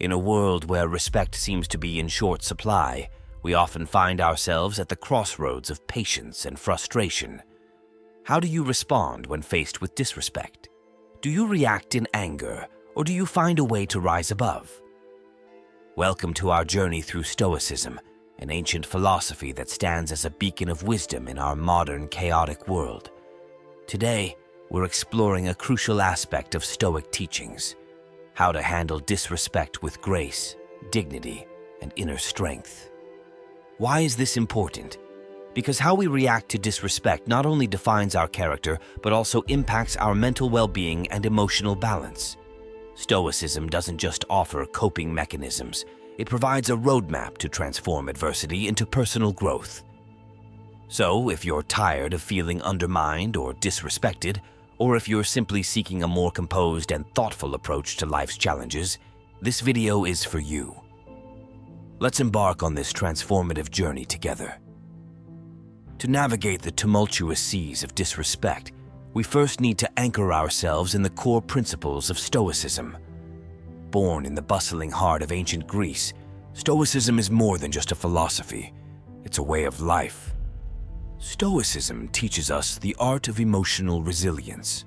In a world where respect seems to be in short supply, we often find ourselves at the crossroads of patience and frustration. How do you respond when faced with disrespect? Do you react in anger, or do you find a way to rise above? Welcome to our journey through Stoicism, an ancient philosophy that stands as a beacon of wisdom in our modern, chaotic world. Today, we're exploring a crucial aspect of Stoic teachings: how to handle disrespect with grace, dignity, and inner strength. Why is this important? Because how we react to disrespect not only defines our character, but also impacts our mental well-being and emotional balance. Stoicism doesn't just offer coping mechanisms, it provides a roadmap to transform adversity into personal growth. So, if you're tired of feeling undermined or disrespected, or if you're simply seeking a more composed and thoughtful approach to life's challenges, this video is for you. Let's embark on this transformative journey together. To navigate the tumultuous seas of disrespect, we first need to anchor ourselves in the core principles of Stoicism. Born in the bustling heart of ancient Greece, Stoicism is more than just a philosophy. It's a way of life. Stoicism teaches us the art of emotional resilience.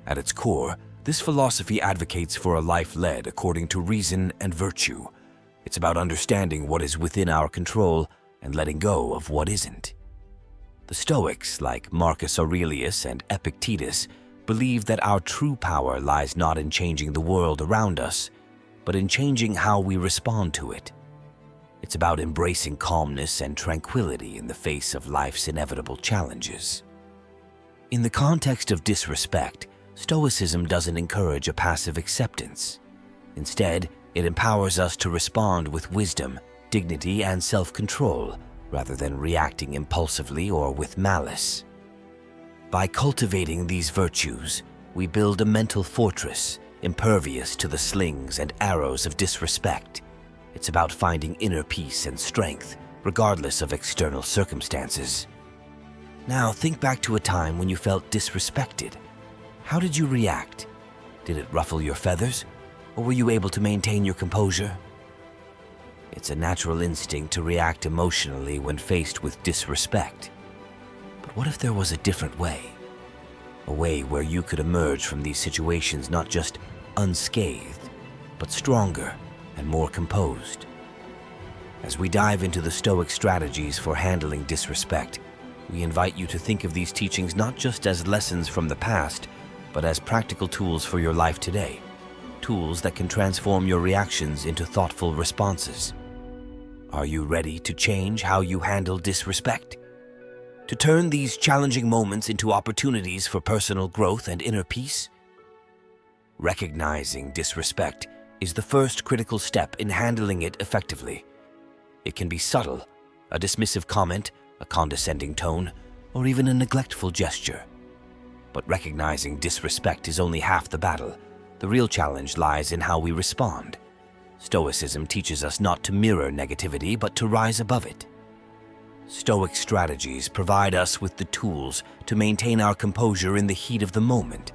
At its core, this philosophy advocates for a life led according to reason and virtue. It's about understanding what is within our control and letting go of what isn't. The Stoics, like Marcus Aurelius and Epictetus, believe that our true power lies not in changing the world around us, but in changing how we respond to it. It's about embracing calmness and tranquility in the face of life's inevitable challenges. In the context of disrespect, Stoicism doesn't encourage a passive acceptance. Instead, it empowers us to respond with wisdom, dignity, and self-control, rather than reacting impulsively or with malice. By cultivating these virtues, we build a mental fortress, impervious to the slings and arrows of disrespect. It's about finding inner peace and strength, regardless of external circumstances. Now, think back to a time when you felt disrespected. How did you react? Did it ruffle your feathers, or were you able to maintain your composure? It's a natural instinct to react emotionally when faced with disrespect. But what if there was a different way? A way where you could emerge from these situations not just unscathed, but stronger and more composed. As we dive into the Stoic strategies for handling disrespect, we invite you to think of these teachings not just as lessons from the past, but as practical tools for your life today. Tools that can transform your reactions into thoughtful responses. Are you ready to change how you handle disrespect? To turn these challenging moments into opportunities for personal growth and inner peace? Recognizing disrespect is the first critical step in handling it effectively. It can be subtle, a dismissive comment, a condescending tone, or even a neglectful gesture. But recognizing disrespect is only half the battle. The real challenge lies in how we respond. Stoicism teaches us not to mirror negativity, but to rise above it. Stoic strategies provide us with the tools to maintain our composure in the heat of the moment.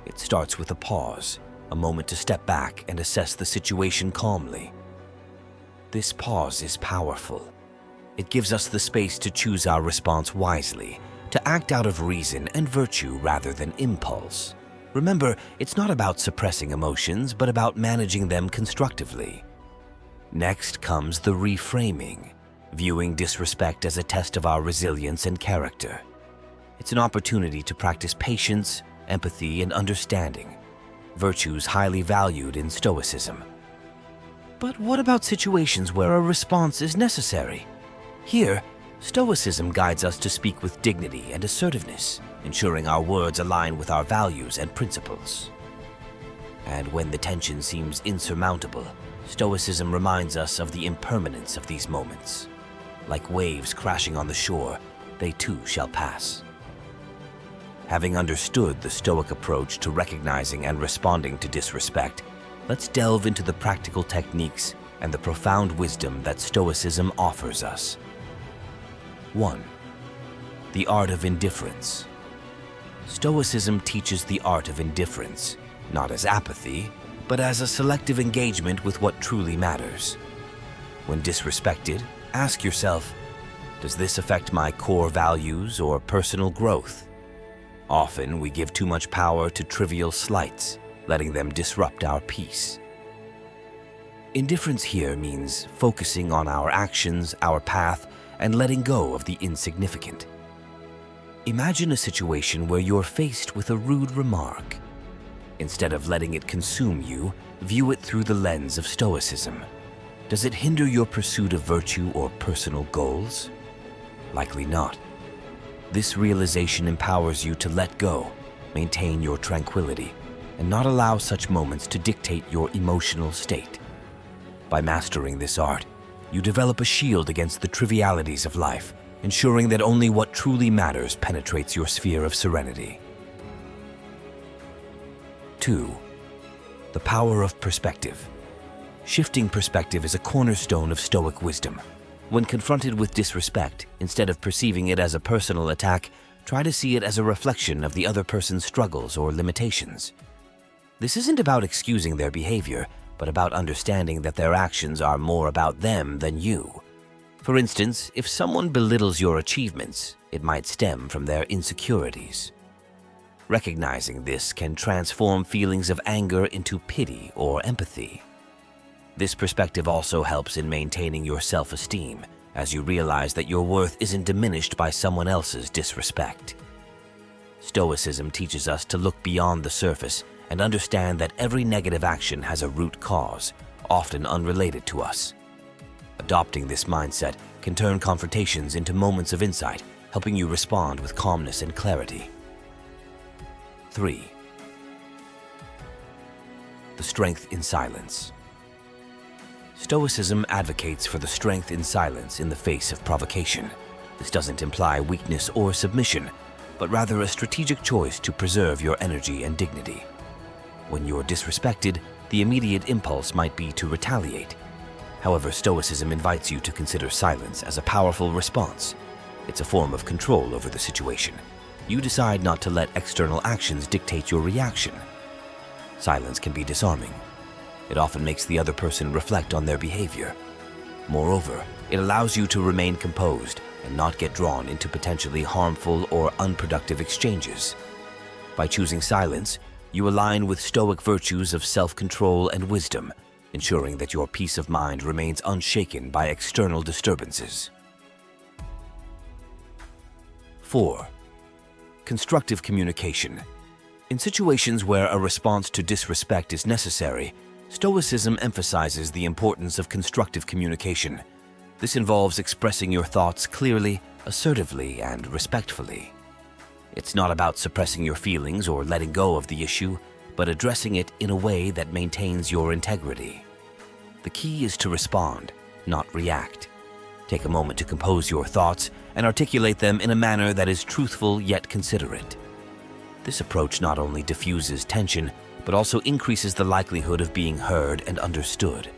It starts with a pause, a moment to step back and assess the situation calmly. This pause is powerful. It gives us the space to choose our response wisely, to act out of reason and virtue rather than impulse. Remember, it's not about suppressing emotions, but about managing them constructively. Next comes the reframing, viewing disrespect as a test of our resilience and character. It's an opportunity to practice patience, empathy, and understanding, virtues highly valued in Stoicism. But what about situations where a response is necessary? Here, Stoicism guides us to speak with dignity and assertiveness, ensuring our words align with our values and principles. And when the tension seems insurmountable, Stoicism reminds us of the impermanence of these moments. Like waves crashing on the shore, they too shall pass. Having understood the Stoic approach to recognizing and responding to disrespect, let's delve into the practical techniques and the profound wisdom that Stoicism offers us. 1. The Art of Indifference. Stoicism teaches the art of indifference, not as apathy, but as a selective engagement with what truly matters. When disrespected, ask yourself, does this affect my core values or personal growth? Often, we give too much power to trivial slights, letting them disrupt our peace. Indifference here means focusing on our actions, our path, and letting go of the insignificant. Imagine a situation where you're faced with a rude remark. Instead of letting it consume you, view it through the lens of Stoicism. Does it hinder your pursuit of virtue or personal goals? Likely not. This realization empowers you to let go, maintain your tranquility, and not allow such moments to dictate your emotional state. By mastering this art, you develop a shield against the trivialities of life, ensuring that only what truly matters penetrates your sphere of serenity. 2. The power of perspective. Shifting perspective is a cornerstone of Stoic wisdom. When confronted with disrespect, instead of perceiving it as a personal attack, try to see it as a reflection of the other person's struggles or limitations. This isn't about excusing their behavior, but about understanding that their actions are more about them than you. For instance, if someone belittles your achievements, it might stem from their insecurities. Recognizing this can transform feelings of anger into pity or empathy. This perspective also helps in maintaining your self-esteem, as you realize that your worth isn't diminished by someone else's disrespect. Stoicism teaches us to look beyond the surface and understand that every negative action has a root cause, often unrelated to us. Adopting this mindset can turn confrontations into moments of insight, helping you respond with calmness and clarity. 3. The strength in silence. Stoicism advocates for the strength in silence in the face of provocation. This doesn't imply weakness or submission, but rather a strategic choice to preserve your energy and dignity. When you're disrespected, the immediate impulse might be to retaliate. However, Stoicism invites you to consider silence as a powerful response. It's a form of control over the situation. You decide not to let external actions dictate your reaction. Silence can be disarming. It often makes the other person reflect on their behavior. Moreover, it allows you to remain composed and not get drawn into potentially harmful or unproductive exchanges. By choosing silence, you align with Stoic virtues of self-control and wisdom, ensuring that your peace of mind remains unshaken by external disturbances. 4. Constructive communication. In situations where a response to disrespect is necessary, Stoicism emphasizes the importance of constructive communication. This involves expressing your thoughts clearly, assertively, and respectfully. It's not about suppressing your feelings or letting go of the issue, but addressing it in a way that maintains your integrity. The key is to respond, not react. Take a moment to compose your thoughts and articulate them in a manner that is truthful yet considerate. This approach not only diffuses tension, but also increases the likelihood of being heard and understood.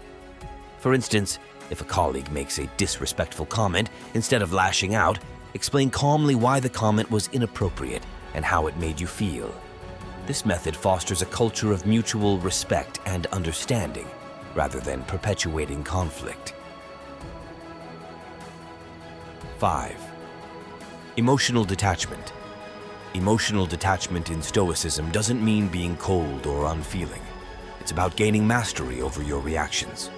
For instance, if a colleague makes a disrespectful comment, instead of lashing out, explain calmly why the comment was inappropriate and how it made you feel. This method fosters a culture of mutual respect and understanding, rather than perpetuating conflict. 5. Emotional detachment. Emotional detachment in Stoicism doesn't mean being cold or unfeeling. It's about gaining mastery over your reactions.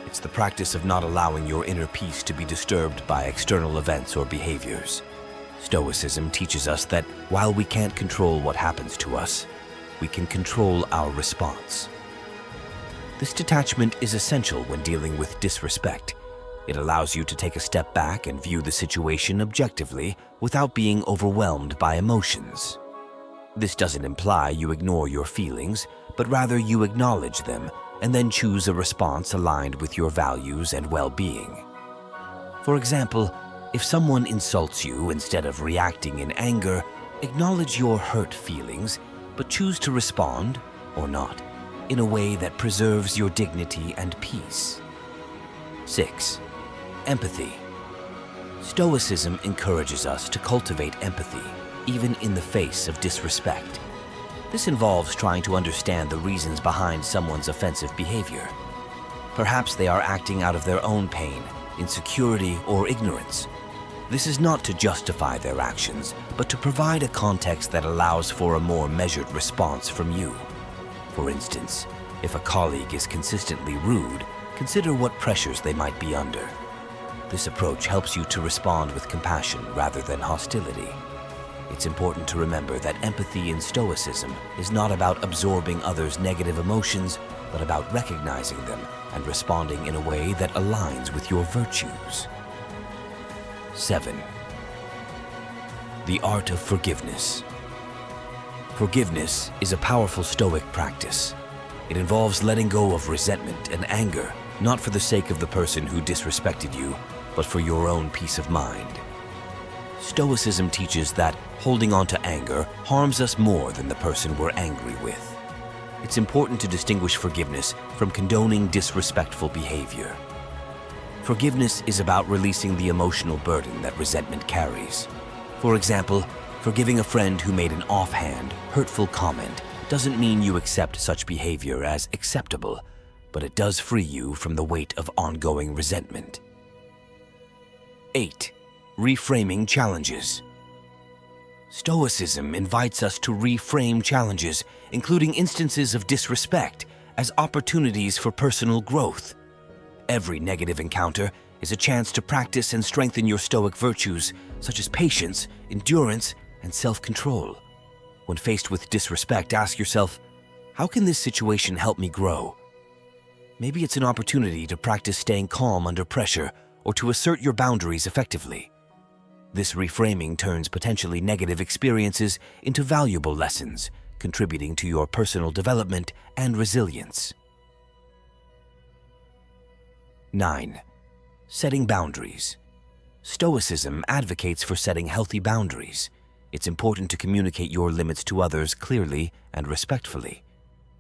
It's the practice of not allowing your inner peace to be disturbed by external events or behaviors. Stoicism teaches us that while we can't control what happens to us, we can control our response. This detachment is essential when dealing with disrespect. It allows you to take a step back and view the situation objectively without being overwhelmed by emotions. This doesn't imply you ignore your feelings, but rather you acknowledge them and then choose a response aligned with your values and well-being. For example, if someone insults you, instead of reacting in anger, acknowledge your hurt feelings, but choose to respond, or not, in a way that preserves your dignity and peace. 6. Empathy. Stoicism encourages us to cultivate empathy, even in the face of disrespect. This involves trying to understand the reasons behind someone's offensive behavior. Perhaps they are acting out of their own pain, insecurity, or ignorance. This is not to justify their actions, but to provide a context that allows for a more measured response from you. For instance, if a colleague is consistently rude, consider what pressures they might be under. This approach helps you to respond with compassion rather than hostility. It's important to remember that empathy in Stoicism is not about absorbing others' negative emotions, but about recognizing them and responding in a way that aligns with your virtues. 7. The Art of Forgiveness. Forgiveness is a powerful Stoic practice. It involves letting go of resentment and anger, not for the sake of the person who disrespected you, but for your own peace of mind. Stoicism teaches that holding on to anger harms us more than the person we're angry with. It's important to distinguish forgiveness from condoning disrespectful behavior. Forgiveness is about releasing the emotional burden that resentment carries. For example, forgiving a friend who made an offhand, hurtful comment doesn't mean you accept such behavior as acceptable, but it does free you from the weight of ongoing resentment. 8. Reframing Challenges. Stoicism invites us to reframe challenges, including instances of disrespect, as opportunities for personal growth. Every negative encounter is a chance to practice and strengthen your Stoic virtues, such as patience, endurance, and self-control. When faced with disrespect, ask yourself, how can this situation help me grow? Maybe it's an opportunity to practice staying calm under pressure or to assert your boundaries effectively. This reframing turns potentially negative experiences into valuable lessons, contributing to your personal development and resilience. 9. Setting boundaries. Stoicism advocates for setting healthy boundaries. It's important to communicate your limits to others clearly and respectfully.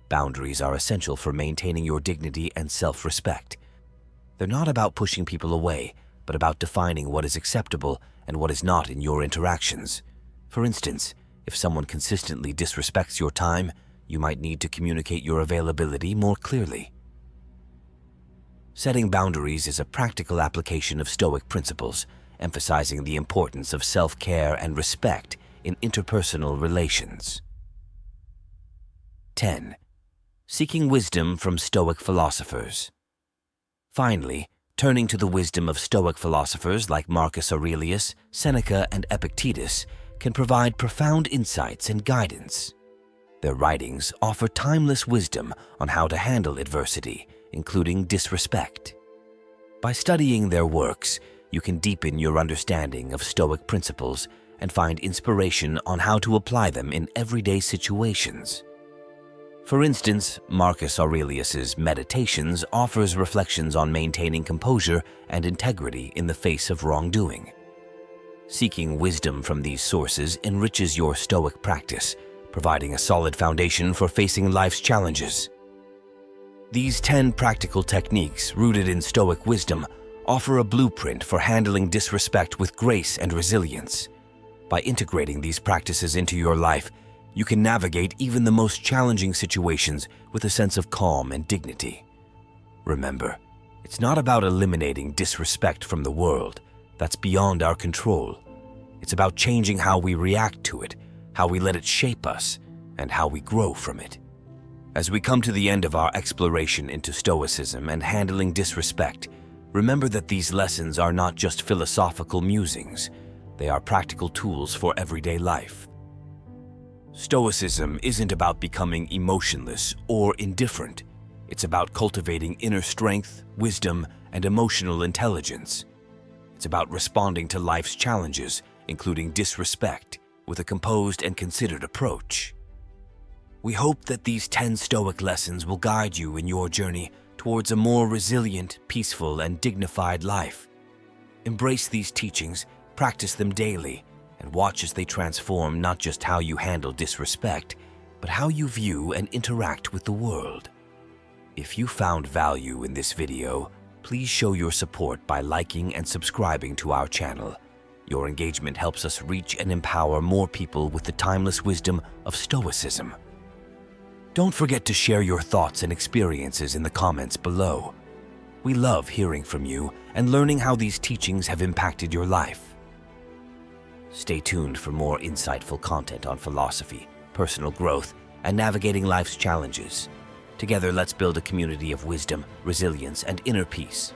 Boundaries are essential for maintaining your dignity and self-respect. They're not about pushing people away, but about defining what is acceptable and what is not in your interactions. For instance, if someone consistently disrespects your time, you might need to communicate your availability more clearly. Setting boundaries is a practical application of Stoic principles, emphasizing the importance of self-care and respect in interpersonal relations. 10. Seeking wisdom from Stoic philosophers. Finally, turning to the wisdom of Stoic philosophers like Marcus Aurelius, Seneca, and Epictetus can provide profound insights and guidance. Their writings offer timeless wisdom on how to handle adversity, including disrespect. By studying their works, you can deepen your understanding of Stoic principles and find inspiration on how to apply them in everyday situations. For instance, Marcus Aurelius's Meditations offers reflections on maintaining composure and integrity in the face of wrongdoing. Seeking wisdom from these sources enriches your Stoic practice, providing a solid foundation for facing life's challenges. These 10 practical techniques rooted in Stoic wisdom offer a blueprint for handling disrespect with grace and resilience. By integrating these practices into your life, you can navigate even the most challenging situations with a sense of calm and dignity. Remember, it's not about eliminating disrespect from the world. That's beyond our control. It's about changing how we react to it, how we let it shape us, and how we grow from it. As we come to the end of our exploration into Stoicism and handling disrespect, remember that these lessons are not just philosophical musings. They are practical tools for everyday life. Stoicism isn't about becoming emotionless or indifferent. It's about cultivating inner strength, wisdom, and emotional intelligence. It's about responding to life's challenges, including disrespect, with a composed and considered approach. We hope that these 10 Stoic lessons will guide you in your journey towards a more resilient, peaceful, and dignified life. Embrace these teachings, practice them daily, and watch as they transform not just how you handle disrespect, but how you view and interact with the world. If you found value in this video, please show your support by liking and subscribing to our channel. Your engagement helps us reach and empower more people with the timeless wisdom of Stoicism. Don't forget to share your thoughts and experiences in the comments below. We love hearing from you and learning how these teachings have impacted your life. Stay tuned for more insightful content on philosophy, personal growth, and navigating life's challenges. Together, let's build a community of wisdom, resilience, and inner peace.